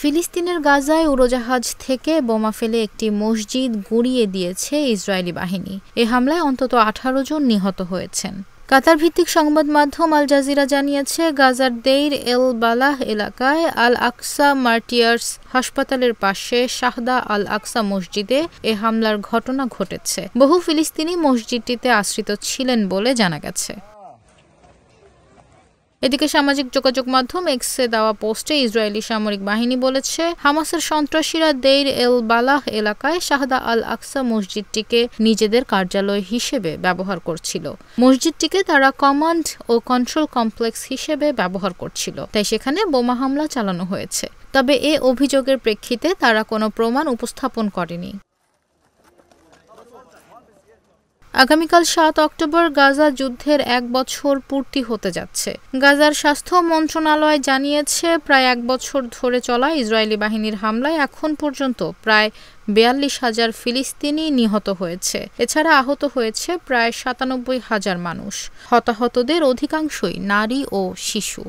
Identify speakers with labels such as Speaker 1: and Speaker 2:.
Speaker 1: ফিলিস্তিনের গাজায় উড়োজাহাজ থেকে বোমা ফেলে একটি মসজিদ গুঁড়িয়ে দিয়েছে ইসরায়েলি বাহিনী। এ হামলায় অন্তত 18 জন নিহত হয়েছেন। কাতার ভিত্তিক সংবাদ মাধ্যম আল জাজিরা জানিয়েছে, গাজার দেইর এল বালাহ এলাকায় আল আকসা মার্টিয়ার্স হাসপাতালের পাশে শাহদা আল আকসা মসজিদে এ হামলার ঘটনা ঘটেছে। বহু ফিলিস্তিনি মসজিদটিতে আশ্রিত ছিলেন বলে জানা গেছে। এদিকে সামাজিক যোগাযোগ মাধ্যম এক্সে দেওয়া পোস্টে ইসরায়েলি সামরিক বাহিনী বলেছে, হামাসের সন্ত্রাসীরা দেইর এল বালাহ এলাকায় শাহদা আল আকসা মসজিদটিকে নিজেদের কার্যালয় হিসেবে ব্যবহার করছিল। মসজিদটিকে তারা কমান্ড ও কন্ট্রোল কমপ্লেক্স হিসেবে ব্যবহার করছিল, তাই সেখানে বোমা হামলা চালানো হয়েছে। তবে এ অভিযোগের প্রেক্ষিতে তারা কোনো প্রমাণ উপস্থাপন করেনি। আগামীকাল ৭ অক্টোবর গাজা যুদ্ধের ১ বছর পূর্তি হতে যাচ্ছে। গাজার স্বাস্থ্য মন্ত্রণালয় জানিয়েছে, প্রায় ১ বছর ধরে চলা ইসরায়েলি বাহিনীর হামলায় এখন পর্যন্ত প্রায় ৪২,০০০ ফিলিস্তিনি নিহত হয়েছে। এছাড়া আহত হয়েছে প্রায় ৯৭,০০০ মানুষ। হতাহতদের অধিকাংশই নারী ও শিশু।